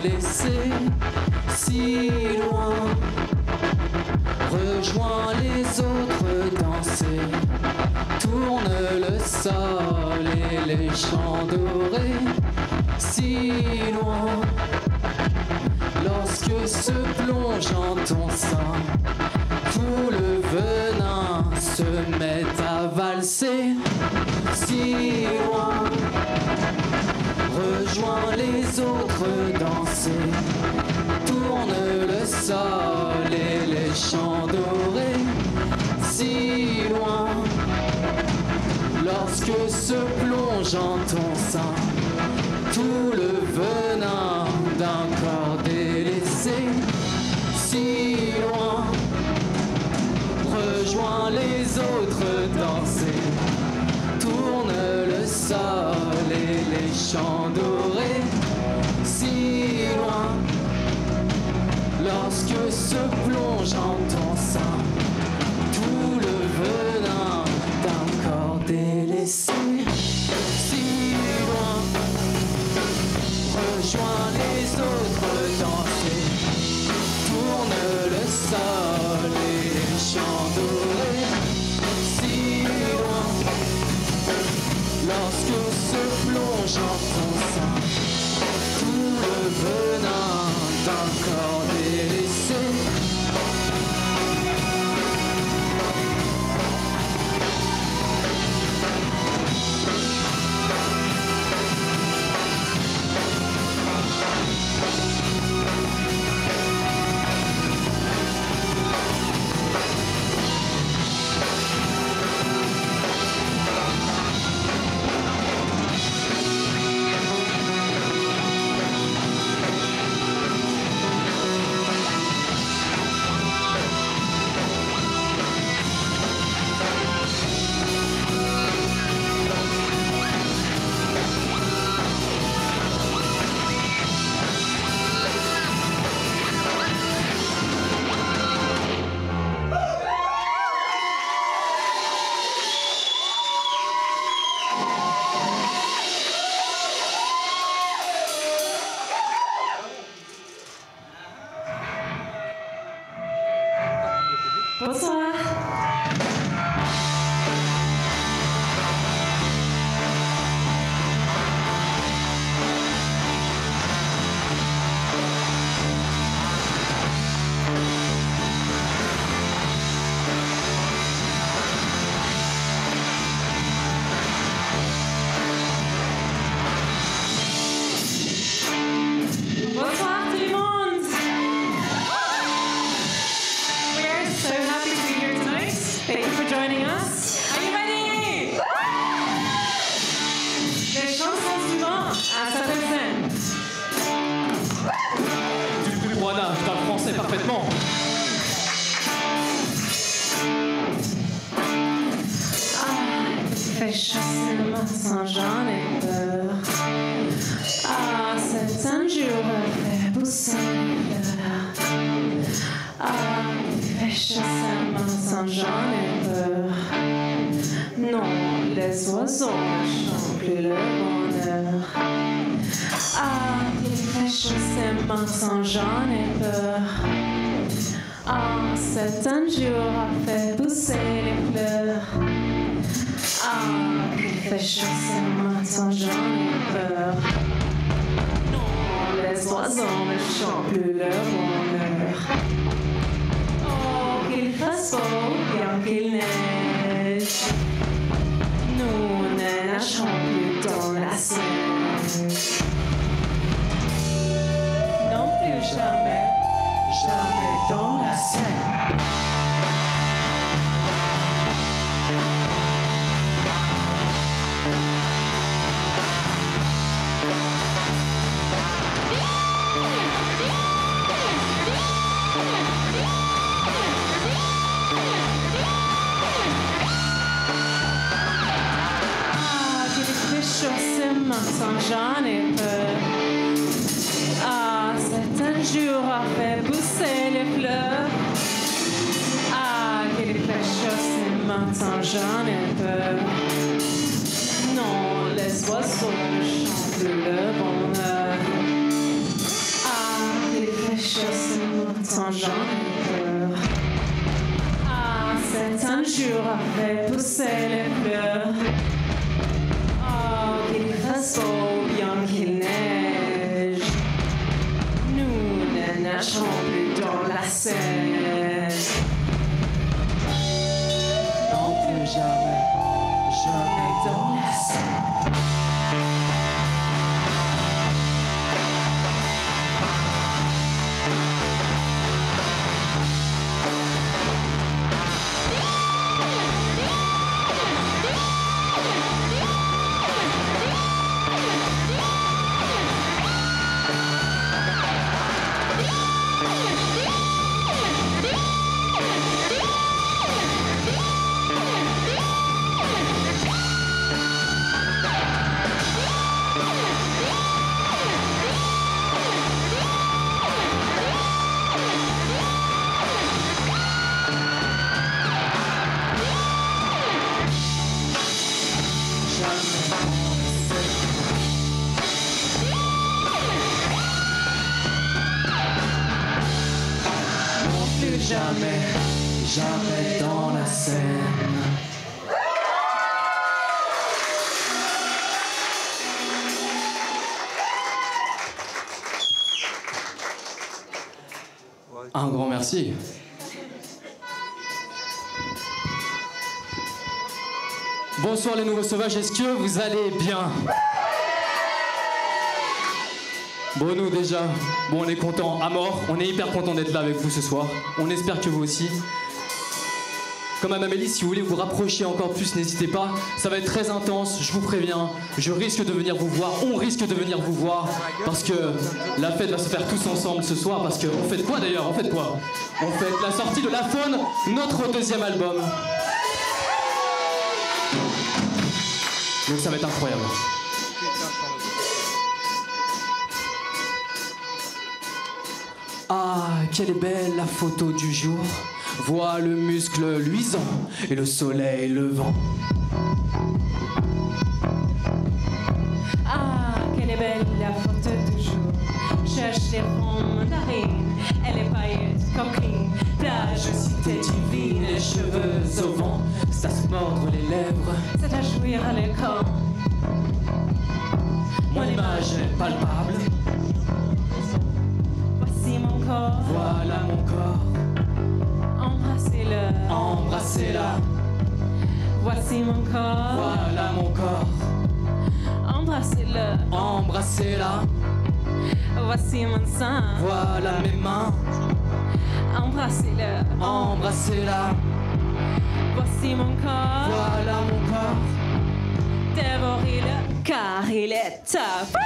laisser si loin. Rejoins les autres danser. Tourne le sol et les champs dorés si loin. Lorsque se plonge en ton sein, tout le venin se met à valser si loin. Rejoins les autres danser. Tourne le sol et les champs dorés si loin. Lorsque se plonge en ton sein tout le venin d'un corps délaissé si loin. Rejoins les autres danser. Tourne le sol et les champs dorés si loin. Lorsque se plonge en ton sein tout le venin d'un corps délaissé si loin. Rejoins les autres danser. Tourne le sol et les champs dorés si loin. Lorsque se plonge en ton sein tout le venin d'un corps délaissé. Bonsoir. Bonsoir tout le monde. We're so happy to be here tonight. Thank you for joining us. Are you ready? Les chansons suivantes à Saint-Étienne. Du plus moi je parle français parfaitement. Il fait chaud ce matin, j'en ai peur. Ah, c'est un jour fait pousser les fleurs. Ah, il fait chaud ce matin, j'en ai peur. Non, les oiseaux ne chantent plus le bonheur. Ah, il fait chaud ce matin, j'en ai peur. Ah, c'est un jour fait pousser les fleurs. Ah, il fait chaud ce matin, j'en ai peur. Non, les oiseaux ne chantent plus leur bonheur. Oh, qu'il fasse beau, bien qu'il neige. Nous ne nagerons plus dans la Seine. Non plus jamais, jamais dans la Seine. Maintenant j'en ai peur. Ah, c'est un jour a fait pousser les fleurs. Ah, qu'il fait chaud, c'est maintenant j'en ai peur. Non, les oiseaux ne chantent plus le bonheur. Ah, choses m'entend, j'en ai peur. Ah, c'est un jour avait poussé les fleurs. Oh, qu'il fasse beau, bien qu'il neige. Nous ne nagerons plus dans la Seine. Non plus jamais, jamais dans la Seine. Jamais, jamais dans la Seine. Un grand merci. Bonsoir les nouveaux sauvages, est-ce que vous allez bien? Bon, nous déjà, bon, on est content à mort, on est hyper content d'être là avec vous ce soir. On espère que vous aussi. Comme à Amélie, si vous voulez vous rapprocher encore plus, n'hésitez pas. Ça va être très intense, je vous préviens. Je risque de venir vous voir, on risque de venir vous voir. Parce que la fête va se faire tous ensemble ce soir. Parce que, on fête quoi d'ailleurs? On fête quoi? On fête la sortie de La Faune, notre deuxième album. Donc ça va être incroyable. Ah, quelle est belle la photo du jour. Vois le muscle luisant et le soleil levant. Ah, quelle est belle la photo du jour. Cherche les ronds mandarines et les paillettes coquines. Plage, cité divine, Les cheveux au vent, ça se mordre les lèvres. c'est à jouir à l'écran. Mon image est palpable. Voici mon corps, Voilà mon corps, embrassez-le. embrassez-la. Voici mon corps, Voilà mon corps, embrassez-le. embrassez-la. Voici mon sein, Voilà mes mains, embrassez-le. embrassez-la. Voici mon corps, Voilà mon corps. dévorez-le car il est top.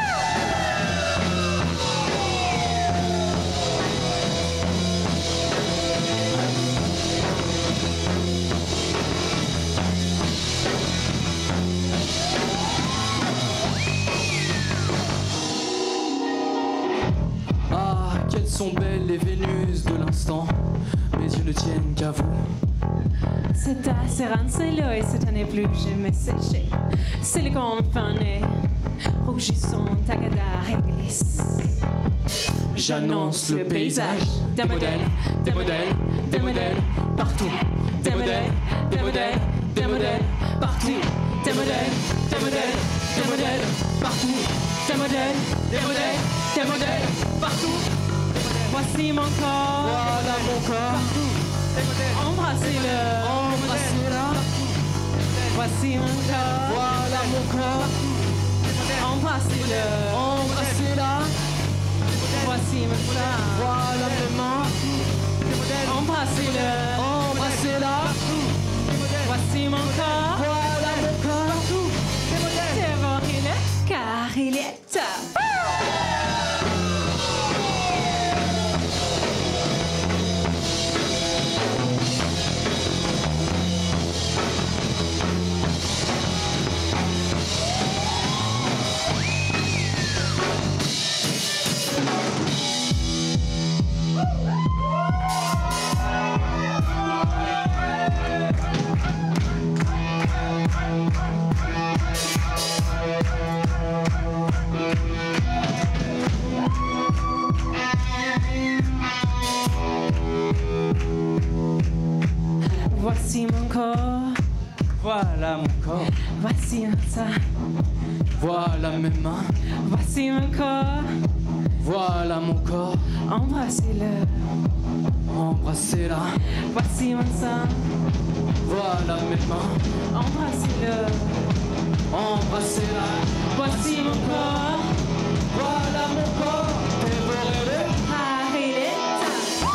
Ah, quelles sont belles les Vénus de l'instant. Mes yeux ne tiennent qu'à vous. C'est assez rinceleux et cette année plus jamais séché. Silicone fané, rougissant, tagada et glisse. J'annonce le paysage. Des modèles, des modèles, des modèles, partout. Des modèles, des modèles, des modèles, partout. Des modèles, des modèles, des modèles, partout. Des modèles, des modèles, des modèles, partout. Voici mon corps, Voilà mon corps, embrassez-le. embrassez-la. Voici mon corps, Voilà mon corps, embrassez-le. embrassez-la. Voici mon sein, Voilà mes mains, embrassez-le. embrassez-la. Voici mon corps, Voilà mon corps. dévorez-le car il est top. Voici mon corps. Voilà mon corps. Voici un tas. Voilà mes mains. Voici mon corps. Voilà mon corps. Embrassez-le. Embrassez-la. Voici mon sang. Voilà mes mains. Embrassez-le. Embrassez-la. Voici mon corps. Voilà mon corps. Dévorez-le. Ah, il est temps.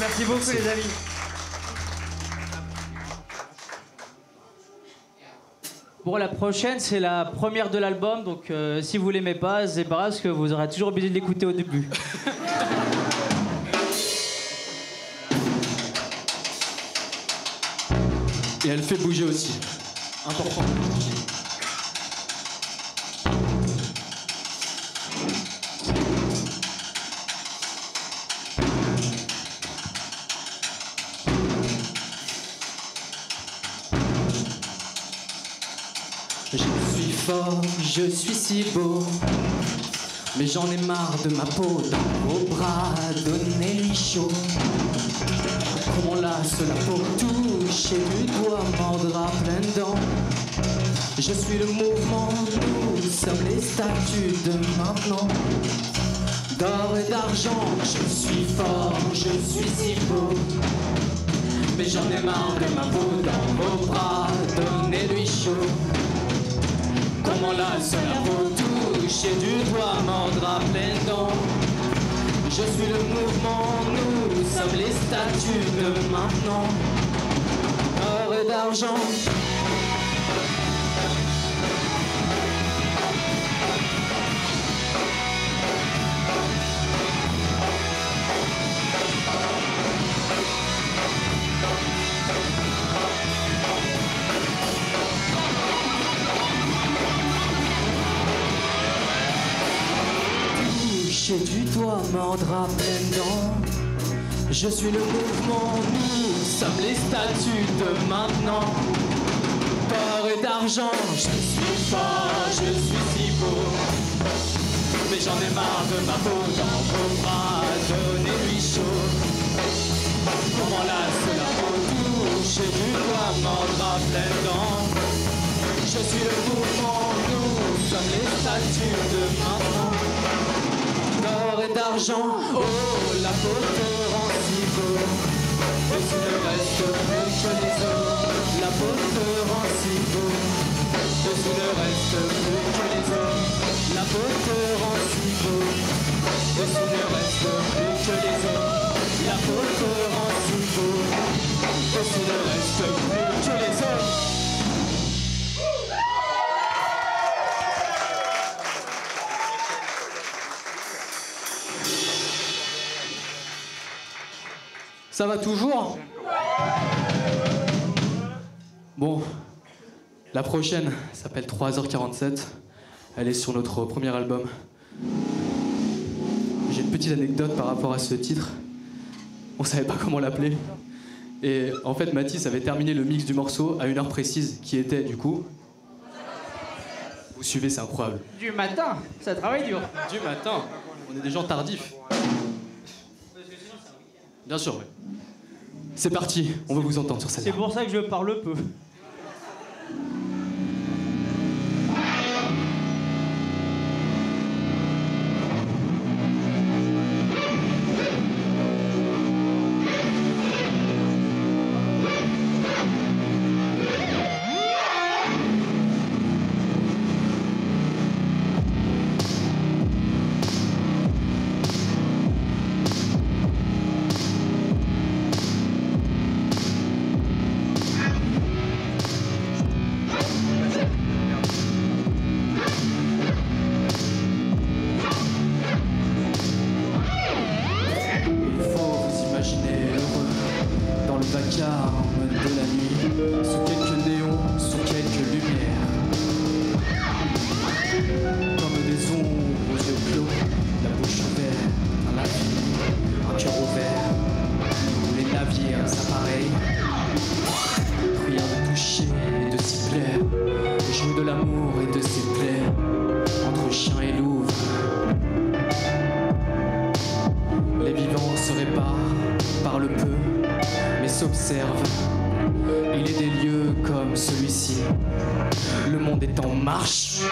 Merci beaucoup les amis. Bon, la prochaine, c'est la première de l'album, donc si vous l'aimez pas, c'est pas grave, parce que vous aurez toujours obligé de l'écouter au début. Et elle fait bouger aussi. Important. Je suis fort, je suis si beau, mais j'en ai marre de ma peau dans vos bras, donnez-lui chaud. Qu'on lasse la peau touche et du doigt mordra plein dents. Je suis le mouvement, nous sommes les statues de maintenant. D'or et d'argent, je suis fort, je suis si beau, mais j'en ai marre de ma peau dans vos bras, donnez-lui chaud. Comment lasse la peau touche et du doigt mordra plein dents. Je suis le mouvement, nous sommes les statues de maintenant. Or et d'argent. Et du doigt mordra plein dents. Je suis le mouvement, nous sommes les statues de maintenant. Or et d'argent, je suis fort, je suis si beau, mais j'en ai marre de ma peau dans vos bras, donnez-lui chaud. Comment lasse la peau touche et du doigt mordra plein dents. Je suis le mouvement, nous sommes les statues de maintenant. D'or et d'argent, oh la peau te rend si beau, et tu ne restes plus que les os. La peau te rend si beau, et tu ne restes plus que les os. La peau te rend si beau, et tu ne restes plus que les os. La peau te rend si beau, et tu ne restes plus que les os. Ça va toujours? Bon, la prochaine s'appelle 3h47. Elle est sur notre premier album. J'ai une petite anecdote par rapport à ce titre. On savait pas comment l'appeler. Et en fait, Mathis avait terminé le mix du morceau à une heure précise, qui était du coup... Vous suivez, c'est incroyable. Du matin, ça travaille dur. Du matin, on est des gens tardifs. Bien sûr, oui. C'est parti, on veut vous entendre sur cette. C'est pour ça que je parle peu. parle peu, mais s'observe. Il est des lieux comme celui-ci. Le monde est en marche.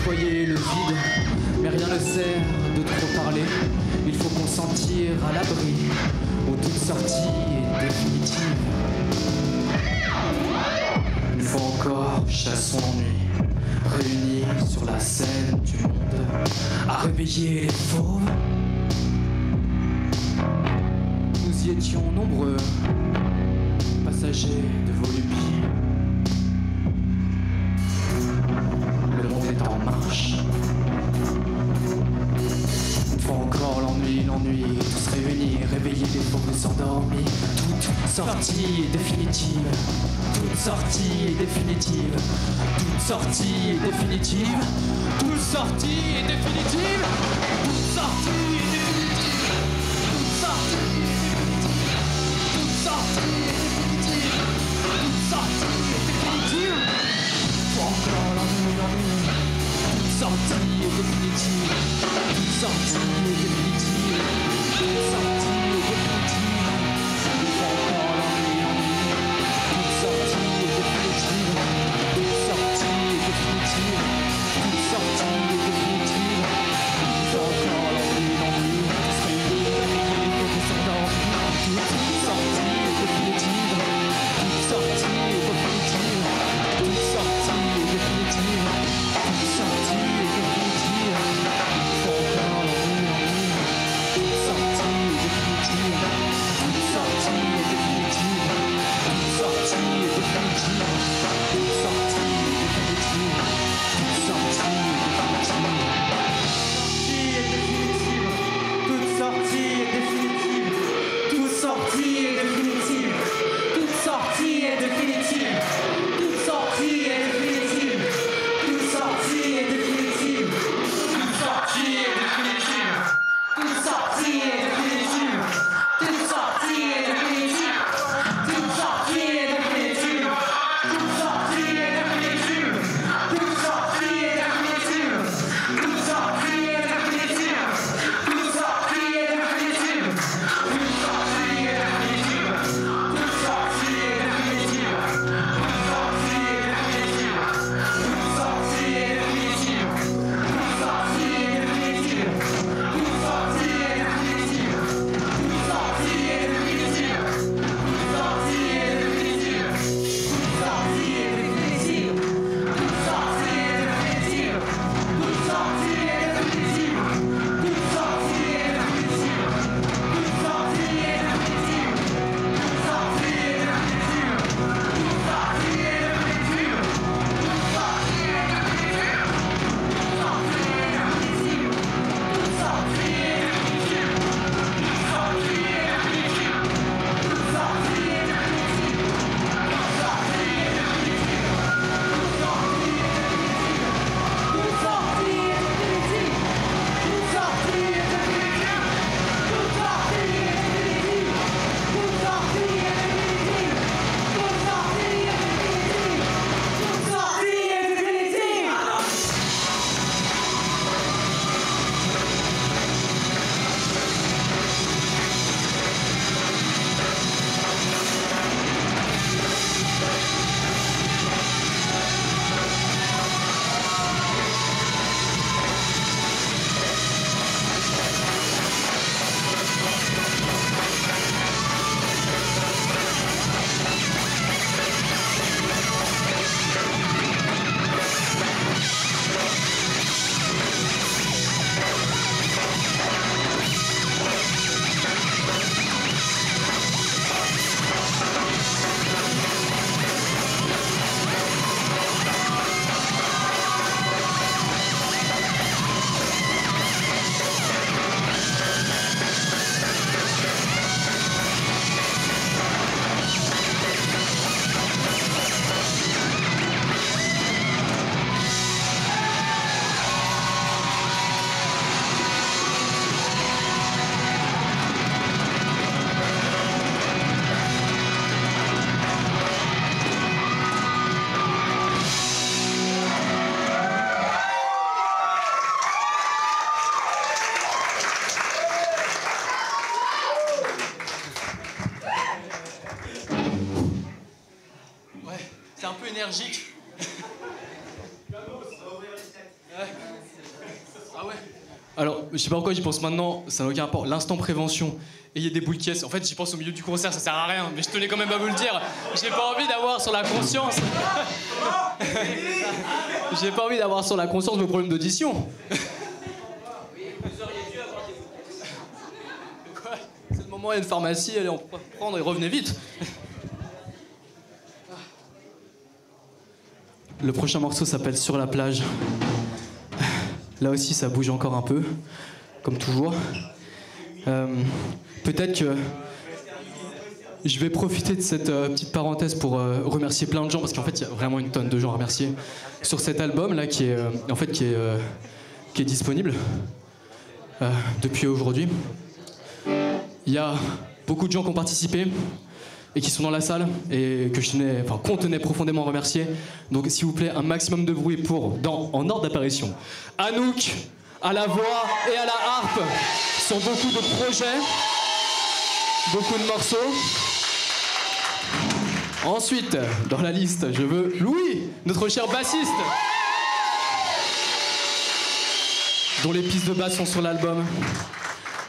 Nettoyer le vide, mais rien ne sert de trop parler. Il faut consentir à l'abri, où toute sortie est définitive. Une fois encore, chassons l'ennui, réunis sur la scène du monde, à réveiller les fauves. Nous y étions nombreux, passagers de volupie. Le monde est en marche. Une fois encore l'ennui, tous réunis, réveiller les fauves endormis. Toute sortie est définitive. Toute sortie est définitive. Toute sortie est définitive. Toute sortie est définitive. Toute sortie est définitive. Toute sortie est définitive. Toute sortie est définitive. Toute sortie est définitive. Encore l'ennui. Toute sortie est définitive. Toute sortie est définitive. Toute sortie est définitive. Encore l'ennui. Toute sortie est définitive. Toute sortie est définitive. Toute sortie est définitive. Encore l'ennui. Ah ouais. Alors, je sais pas pourquoi j'y pense maintenant, ça n'a aucun rapport. L'instant prévention, ayez des boules caisses. En fait, j'y pense au milieu du concert, ça sert à rien, mais je tenais quand même à vous le dire. J'ai pas envie d'avoir sur la conscience. J'ai pas envie d'avoir sur la conscience vos problèmes d'audition. Quoi ? C'est le moment, il y a une pharmacie, allez en prendre et revenez vite. Le prochain morceau s'appelle Sur la plage. Là aussi, ça bouge encore un peu, comme toujours. Peut-être que je vais profiter de cette petite parenthèse pour remercier plein de gens, parce qu'en fait, il y a vraiment une tonne de gens à remercier sur cet album-là qui est disponible depuis aujourd'hui. Il y a beaucoup de gens qui ont participé et qui sont dans la salle et que qu'on tenait profondément à remercier. Donc s'il vous plaît, un maximum de bruit pour, en ordre d'apparition, Anouk à la voix et à la harpe sur beaucoup de projets, beaucoup de morceaux. Ensuite, dans la liste, je veux Louis, notre cher bassiste, dont les pistes de basse sont sur l'album.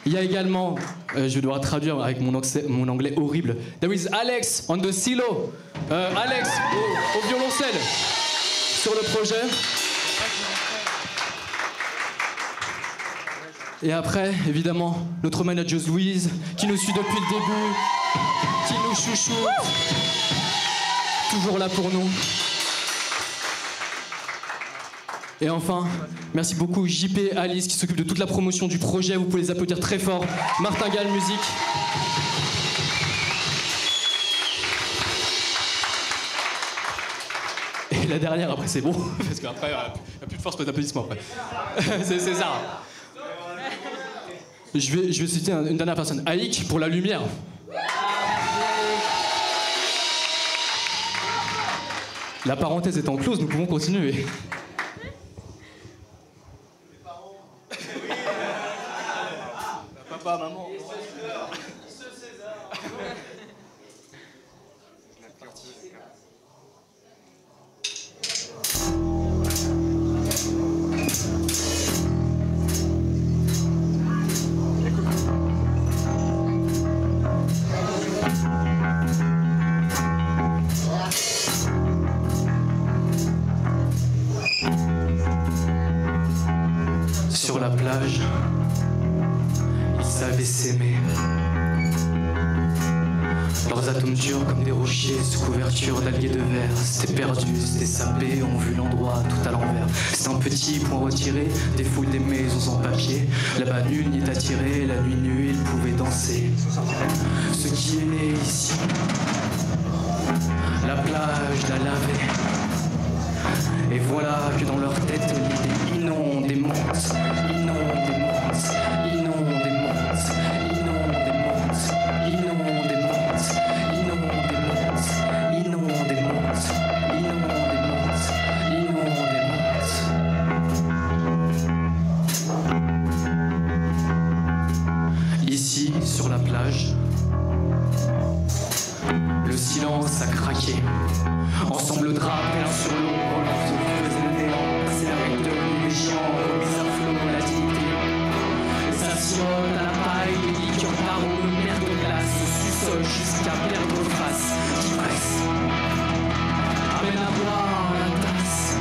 Il y a également, je vais devoir traduire avec mon anglais horrible, there is Alex on the cello, Alex au violoncelle sur le projet. Et après, évidemment, notre manageuse Louise, qui nous suit depuis le début, qui nous chouchoute, toujours là pour nous. Et enfin, merci beaucoup JP, Alice qui s'occupe de toute la promotion du projet. Vous pouvez les applaudir très fort. Martingale Musique. Et la dernière, après c'est bon, parce qu'après, il n'y a plus de force pour les applaudissements après. c'est ça. Je vais citer une dernière personne. Aïk pour la lumière. La parenthèse étant close, nous pouvons continuer. Papa, maman. Sur la plage, ils savaient s'aimer. Leurs atomes durs comme des rochers sous couverture d'algues de verre. C'était perdu, c'était sapé, on vu l'endroit tout à l'envers. C'est un petit point retiré, des foules des maisons sans papier. Là-bas nul n'y est attiré, la nuit nue ils pouvaient danser. Ce qui est né ici, la plage l'a lavé. Et voilà que dans leur tête l'idée inonde et monte, inonde et monte, inonde et monte, inonde et monte, inonde et monte, inonde et monte, inonde et monte, inonde et monte. Ici, sur la plage, le silence a craqué. Ensemble drapés l'un sur l'autre, leur faisait le néant. C'est avec de les géants, remis à flot la dignité. Ça sirote à la paille, les liqueurs d'arômes de merde de glace. Sous-sol jusqu'à perdre face, qui presse. Amène à boire la tasse.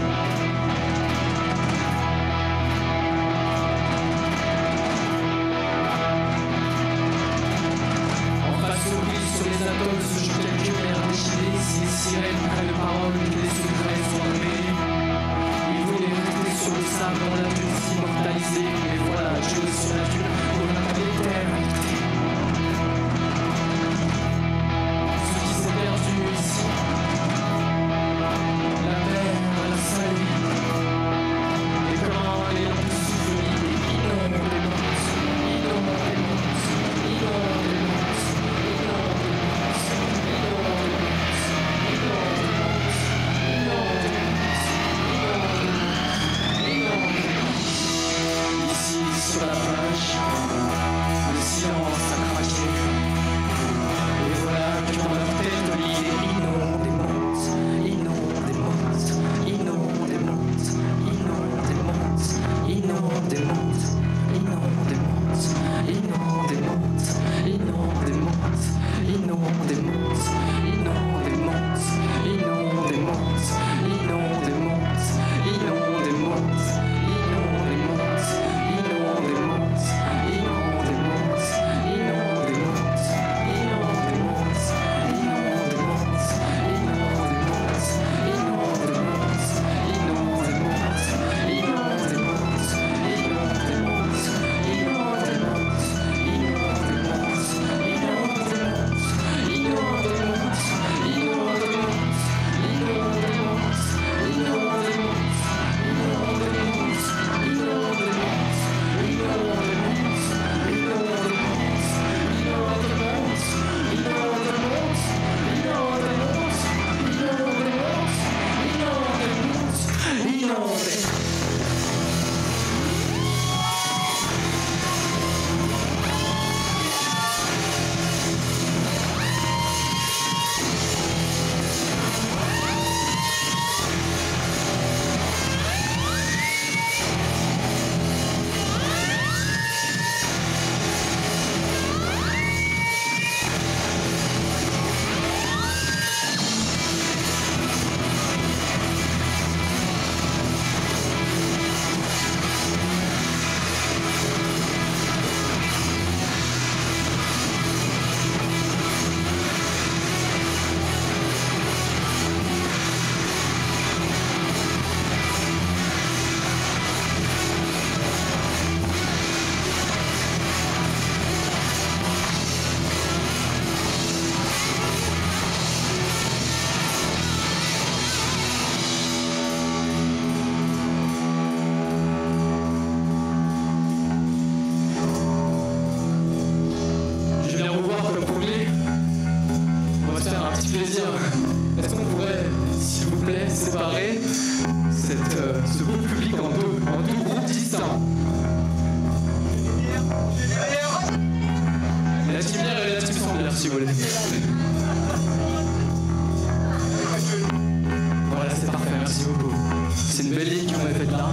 En face au sur les atolls se jouent quelques verres déchirés. Si les sirènes prennent parole, les secrets sont ce beau public en deux groupes distincts. La team bière et la team sans bière, si vous voulez. Voilà, c'est parfait, merci beaucoup. C'est une belle ligne que vous m'avez faite là.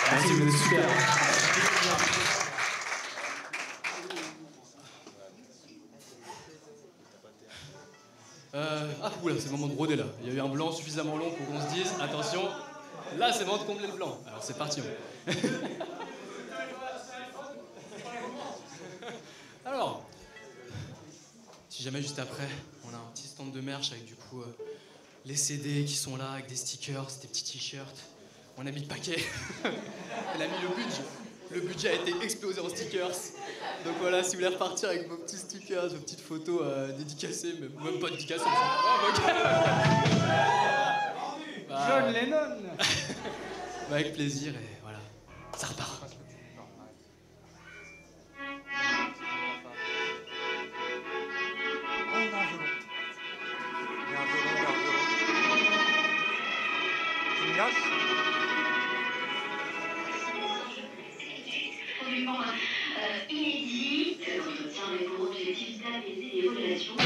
Merci, vous êtes super. Oula, c'est le moment de broder là. Il y a eu un blanc suffisamment long pour qu'on se dise, attention, là c'est le moment de combler le blanc. Alors c'est parti. Alors, si jamais juste après, on a un petit stand de merch avec du coup les CD qui sont là, avec des stickers, des petits t-shirts. On a mis le paquet. Elle a mis le budget. Le budget a été explosé en stickers. Donc voilà, si vous voulez repartir avec vos petits stickers, vos petites photos dédicacées, même pas dédicacées. John Lennon. Avec plaisir et voilà, ça repart. Inédit, l'entretien avec pour objectif d'apaiser les relations.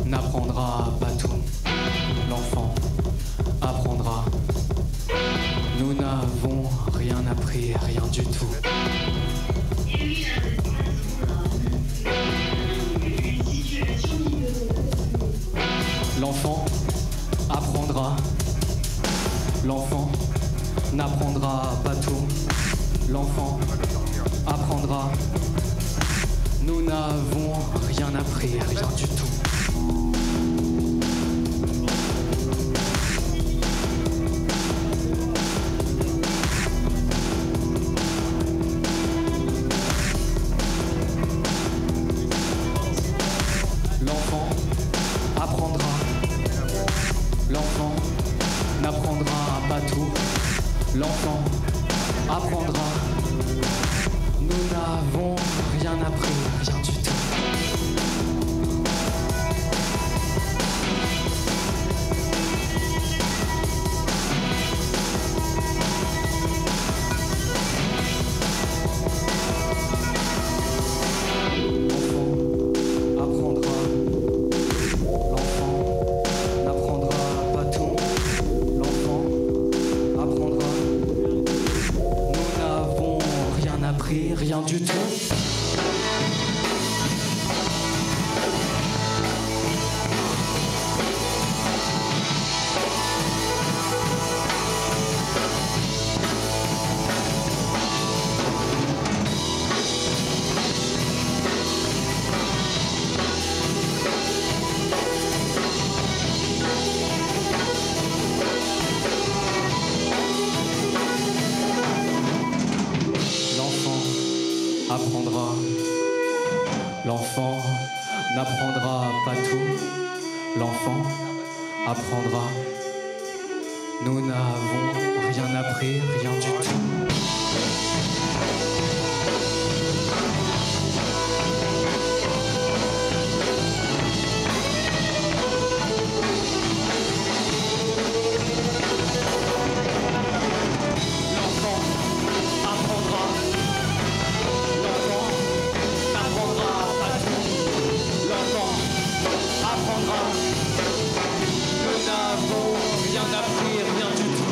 N'apprendra pas tout. L'enfant apprendra. Nous n'avons rien appris, rien du tout. L'enfant apprendra. L'enfant n'apprendra pas tout. L'enfant apprendra. Nous n'avons rien appris, rien du tout. L'enfant apprendra. L'enfant n'apprendra pas tout. L'enfant apprendra. Nous n'avons rien appris, rien du tout. L'enfant apprendra. L'enfant n'apprendra pas tout. L'enfant apprendra. Nous n'avons rien appris, rien du tout. L'enfant apprendra. L'enfant n'apprendra pas tout. L'enfant apprendra. Nous n'avons rien appris, rien du tout. L'enfant apprendra. L'enfant n'apprendra pas tout. L'enfant apprendra. Nous n'avons rien appris, rien du tout.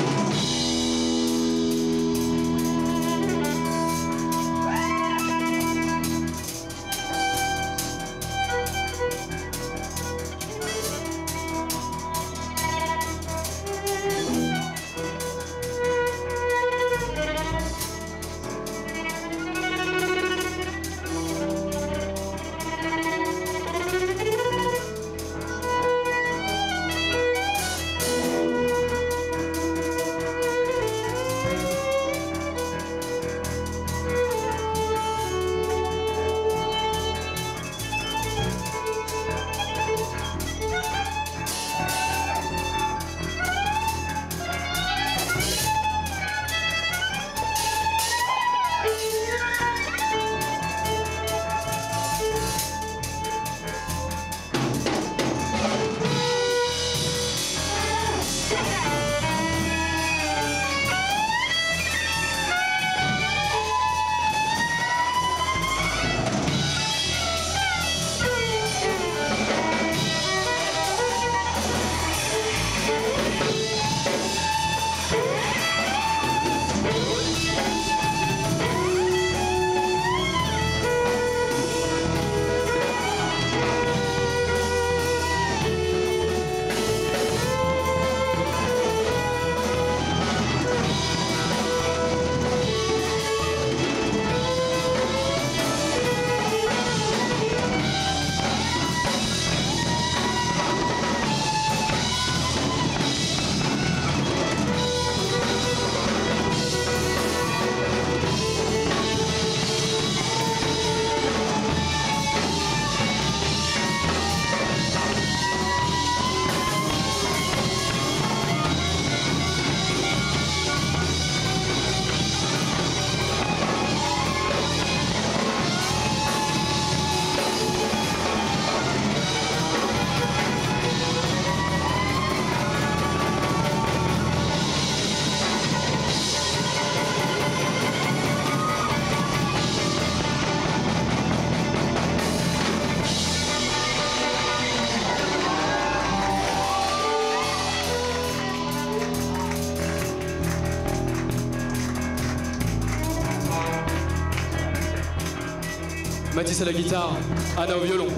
Mathis à la guitare, Anna au violon.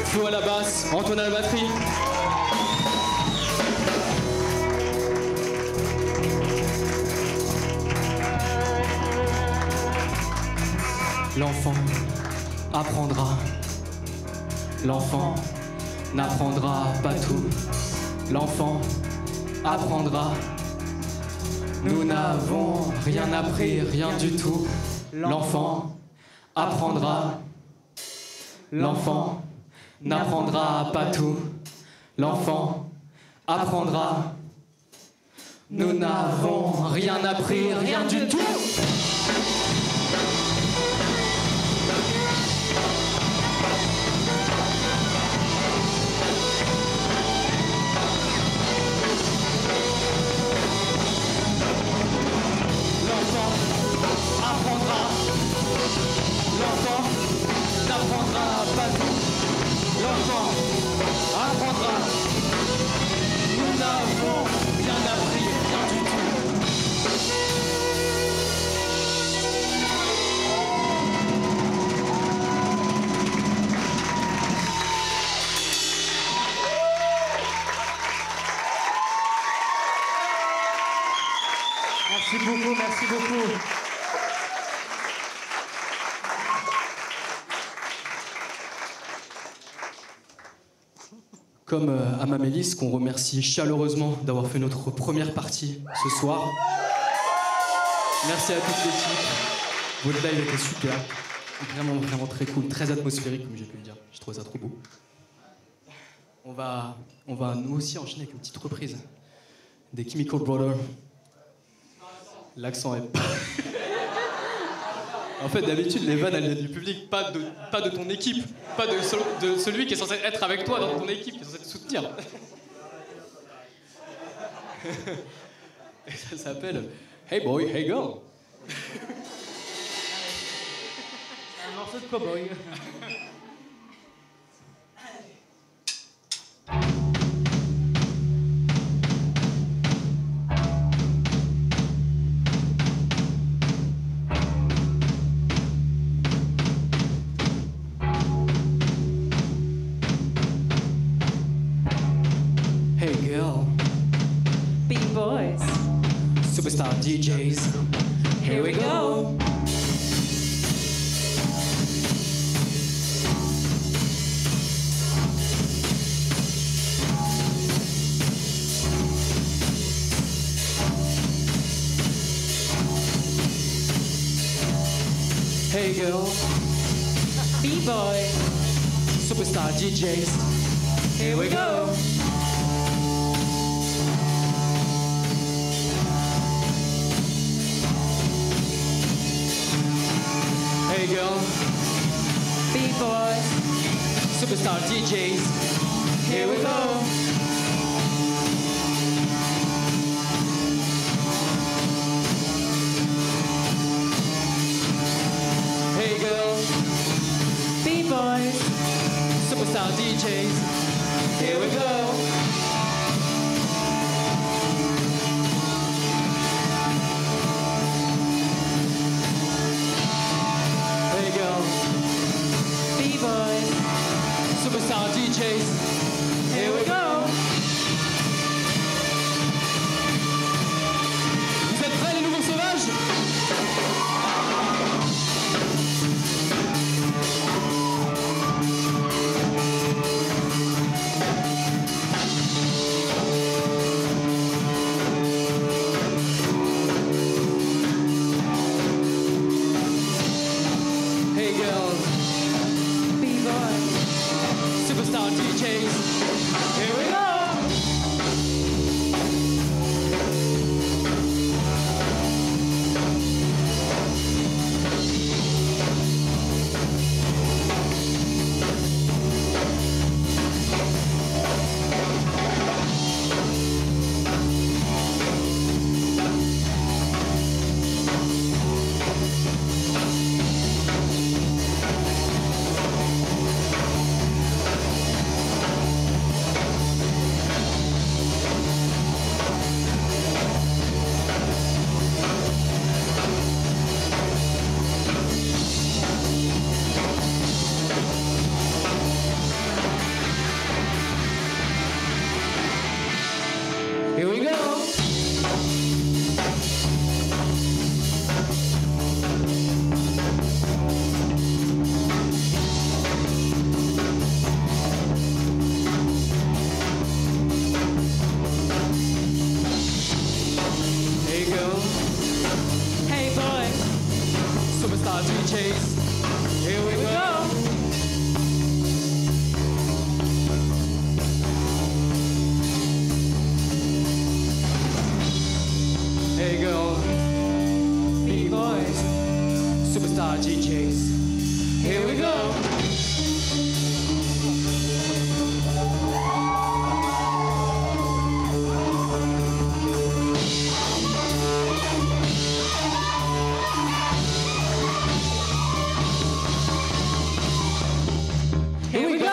Flo à la basse, Antoine à la batterie. L'enfant apprendra. L'enfant n'apprendra pas tout. L'enfant apprendra. Nous n'avons rien appris, rien du tout. L'enfant apprendra. L'enfant n'apprendra pas tout. L'enfant apprendra. Nous n'avons rien appris, rien du tout. L'enfant n'apprendra pas tout. L'enfant apprendra. Nous n'avons rien appris, rien du tout. Merci beaucoup, merci beaucoup. Comme à Mamélis, qu'on remercie chaleureusement d'avoir fait notre première partie ce soir. Merci à toute l'équipe. Votre live était super. Vraiment, vraiment très cool, très atmosphérique, comme j'ai pu le dire. Je trouve ça trop beau. On va nous aussi enchaîner avec une petite reprise des Chemical Brothers. L'accent est pas... En fait, d'habitude, les vannes, elles viennent du public, pas de ton équipe, pas de celui qui est censé être avec toi dans ton équipe, qui est censé te soutenir. Et ça s'appelle Hey Boy, Hey Girl. Un morceau de cow-boy. Hey girl, B-boys. superstar DJs, here we go. Hey girl, B-boy. superstar DJs, here we go. Hey girl, B-boys. superstar DJs, here we go. Hey girl, B-boys. superstar DJs, here we go. Hey girl, B-boys. superstar DJs, here we go. Vous êtes prêts les nouveaux sauvages? Hey girls, B-boys. superstar DJs, DJs. Here we go. Hey girl, big boys, superstar DJs. Here we go. Here we go.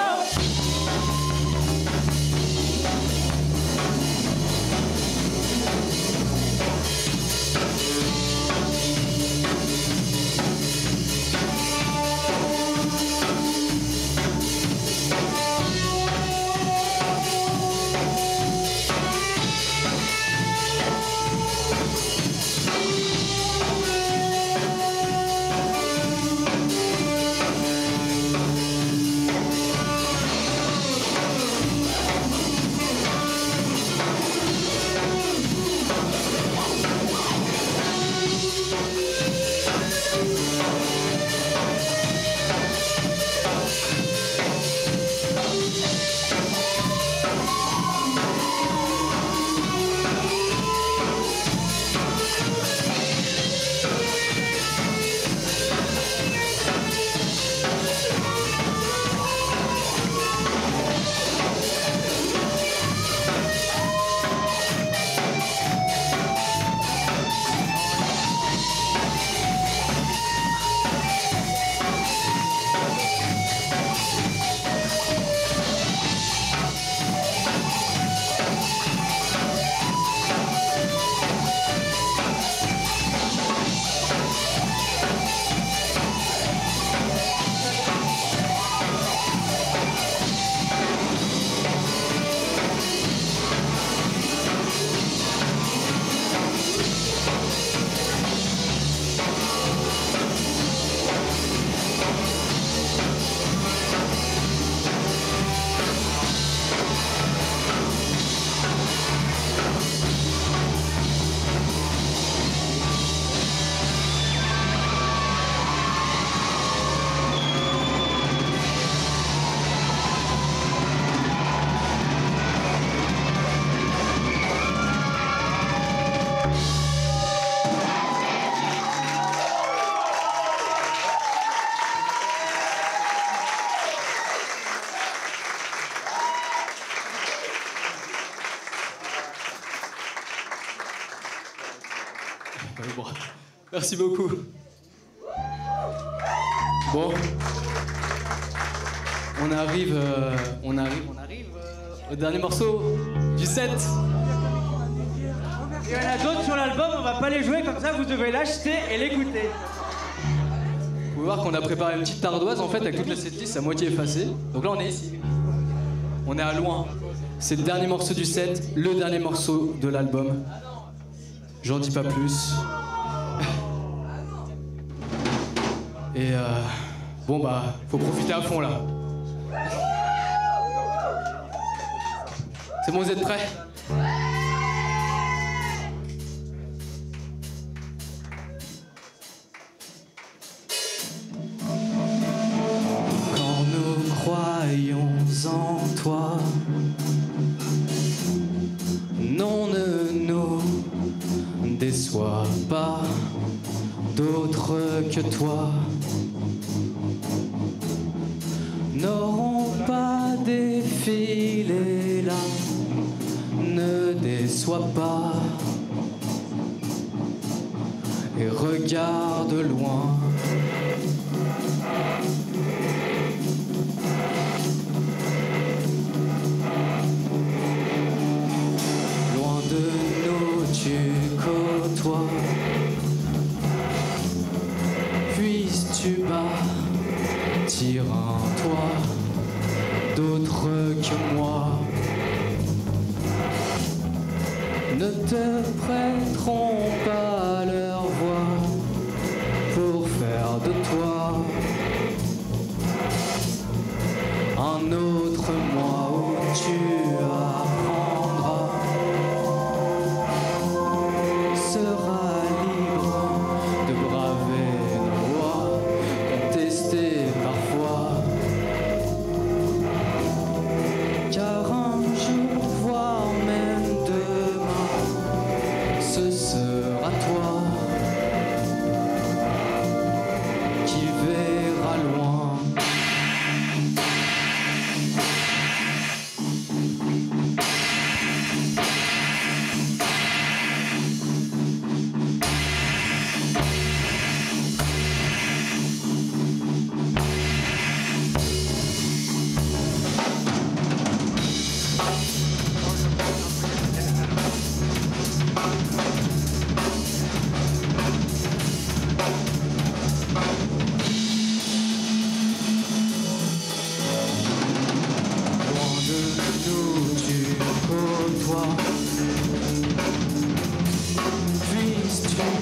Bon, merci beaucoup. Bon, on arrive au dernier morceau du set. Il y en a d'autres sur l'album, on va pas les jouer comme ça, vous devez l'acheter et l'écouter. Vous pouvez voir qu'on a préparé une petite ardoise en fait avec toute la setlist à moitié effacée. Donc là on est ici. On est à loin. C'est le dernier morceau du set, le dernier morceau de l'album. J'en dis pas plus. Et bon bah, faut profiter à fond là. C'est bon, vous êtes prêts ? Quand nous croyons en toi, non, ne nous déçois pas, d'autres que toi n'auront pas défilé là, ne déçois pas et regarde loin. Loin de nous tu côtoies, puisses-tu bâtir un toit d'autres que moi ne te prêteront pas leur voix pour faire de toi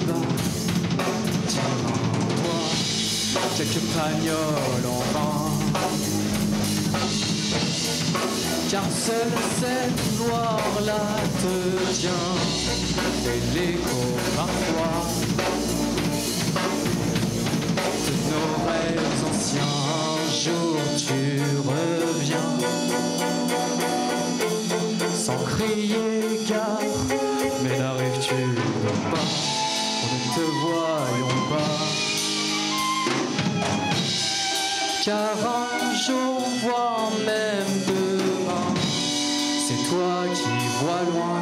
vas. Tiens en toi quelques pagnoles en vain. Car seul cette gloire-là te tient, et l'écho parfois de nos rêves anciens. Un jour tu reviens, sans crier gare, mais n'arrives-tu pas, nous ne te voyons pas. Car un jour, voire même demain, c'est toi qui vois loin,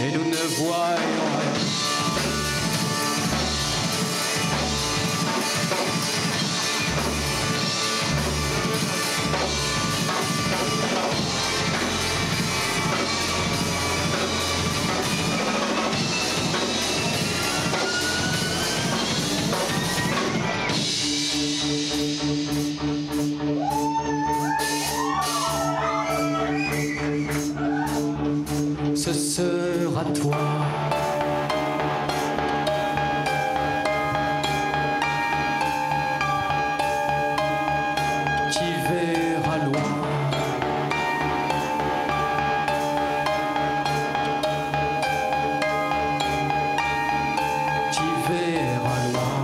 et nous ne voyons rien. Ce sera toi. Qui verra loin. Qui verra loin.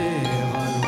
Qui verra loin.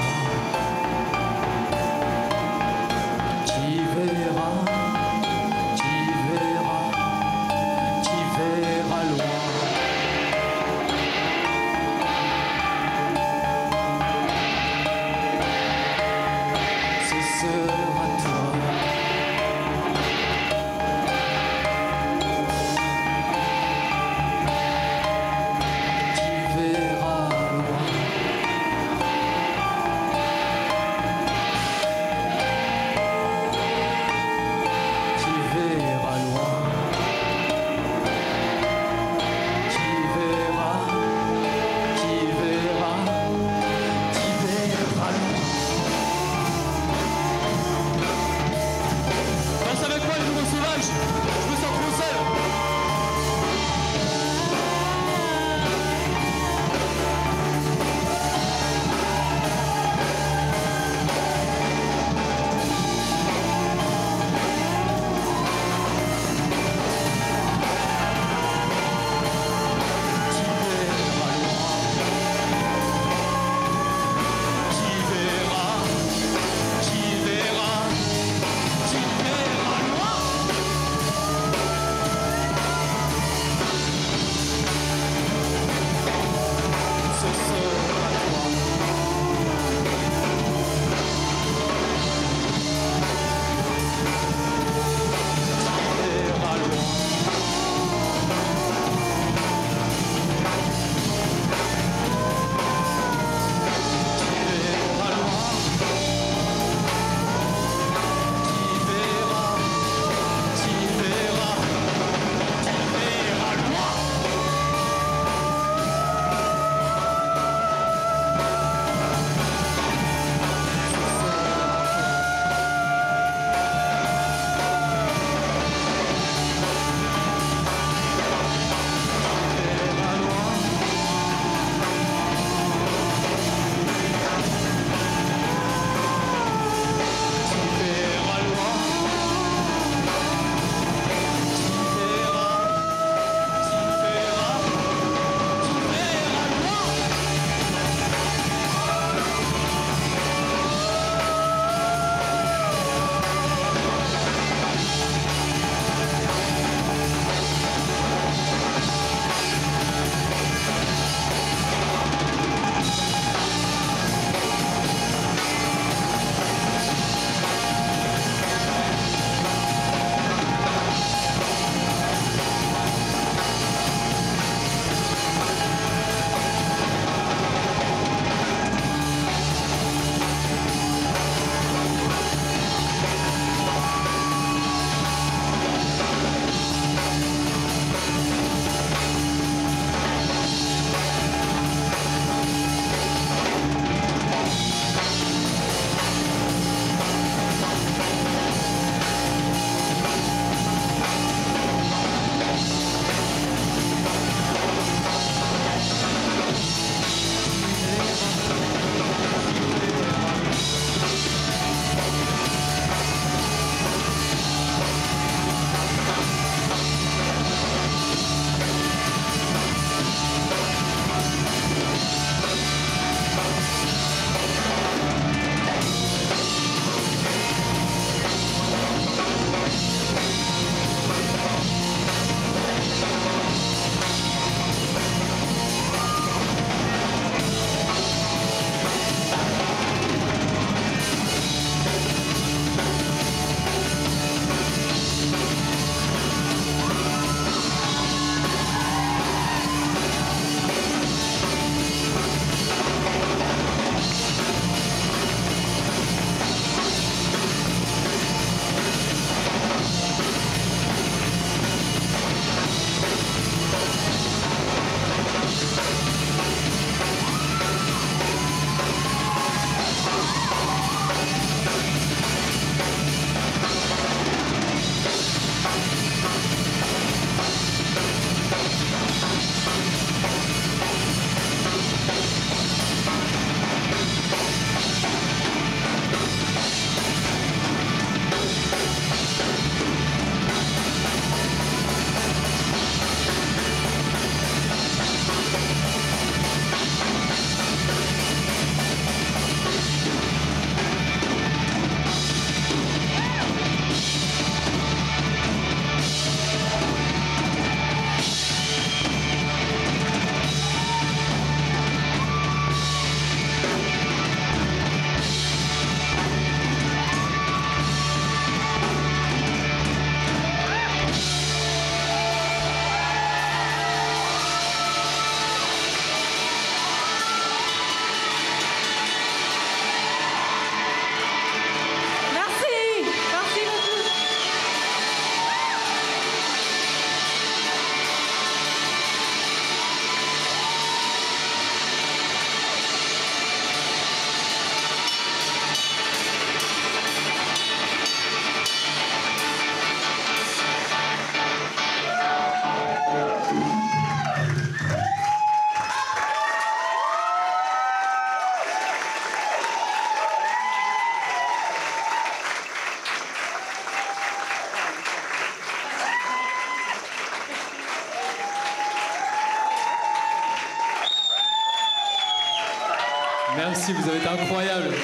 merci, vous avez été incroyables.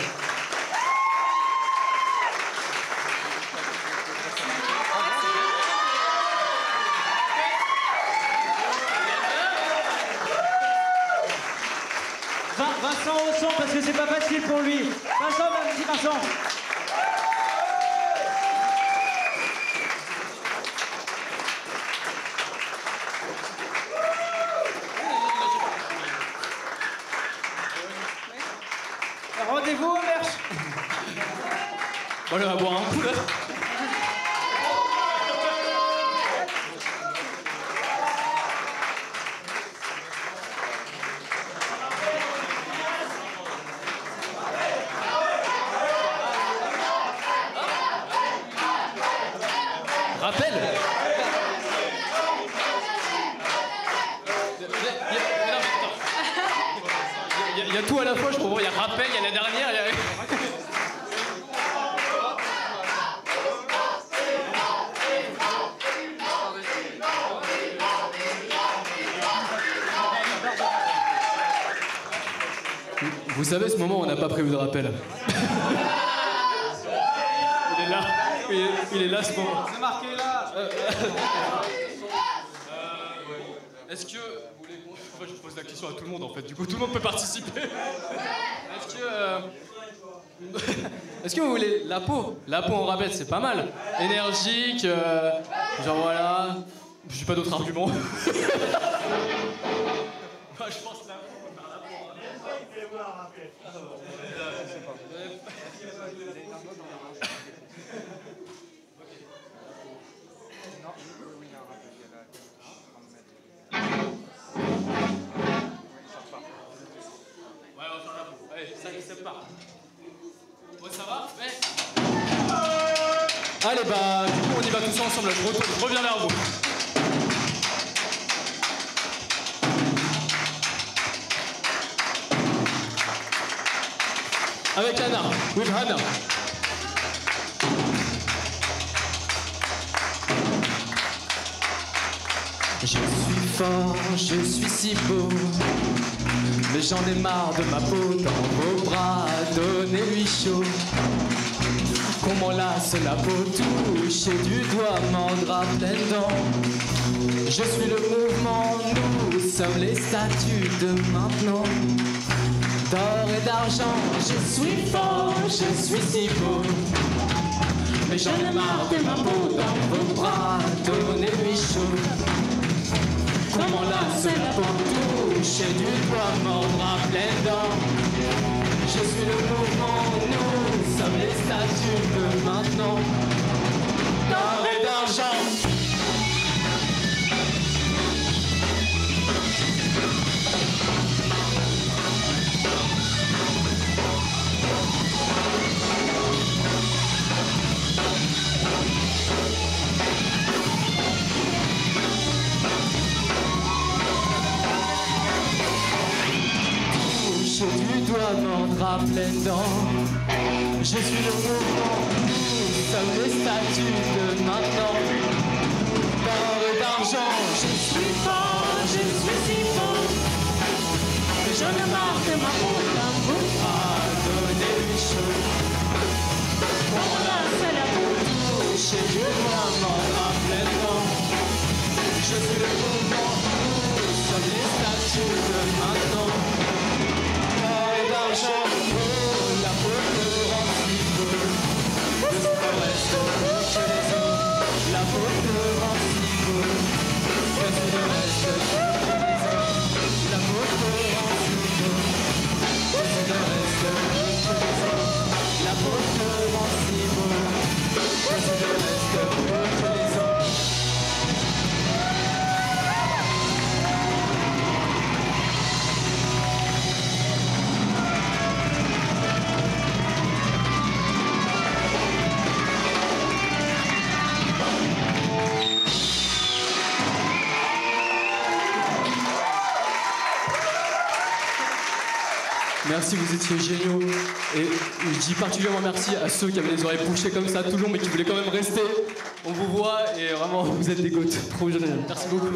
Vincent au son parce que c'est pas facile pour lui. Vincent, merci Vincent. Rendez-vous au merch. Bon, allez, on va boire un coup là. Rappel. Il y a tout à la fois, je comprends. Il y a rappel, il y a la dernière, il y a... Vous savez, ce moment, on n'a pas prévu de rappel. Il est là. Il est là, ce moment. C'est marqué là. Est-ce que vous voulez... Enfin, je pose la question à tout le monde, en fait. Du coup, tout le monde peut participer. Est-ce que vous voulez la peau? La peau en rappel, c'est pas mal. Énergique, genre voilà... J'ai pas d'autres arguments. Bah, je pense là, on peut faire la peau. Ouais, on va faire la peau. Allez, ça qui sépare. Ouais, ça va? Ouais. Allez, bah, du coup, on y va tous ensemble. Je reviens vers vous. Avec Anna, with Hannah. Je suis fort, je suis si beau, mais j'en ai marre de ma peau dans vos bras, donnez-lui chaud. Qu'on m'enlace la peau touche et du doigt mordra pleine dents. Je suis le mouvement, nous sommes les statues de maintenant. D'or et d'argent, je suis fort, je suis si beau, mais j'en ai marre de ma peau dans vos bras, donnez-lui chaud. Comment lasse la peau touche et du doigt mordra pleine dents. Je suis le mouvement, nous sommes les statues de maintenant. D'or et d'argent. Du doigt mordra pleine dents. Je suis le mouvement, nous sommes les statues de maintenant. D'or et d'argent, je suis fort, je suis si beau, que j'en ai marre de ma peau d'un bout à donner les choses. Quand là c'est la peau touche et du doigt mordra pleine dents. Je suis le mouvement, nous sommes les statues de maintenant. L'argent, la peau te rend si beau. Le sport reste plus que les autres. La peau te rend si beau. Que tu ne restes plus que les autres. La peau te rend si beau. Que tu ne restes plus que les autres. La peau te rend si beau. Que tu ne restes plus que les autres. Merci, vous étiez géniaux. Et je dis particulièrement merci à ceux qui avaient les oreilles bouchées comme ça tout le long, mais qui voulaient quand même rester. On vous voit et vraiment, vous êtes des gouttes. Trop génial. Merci beaucoup.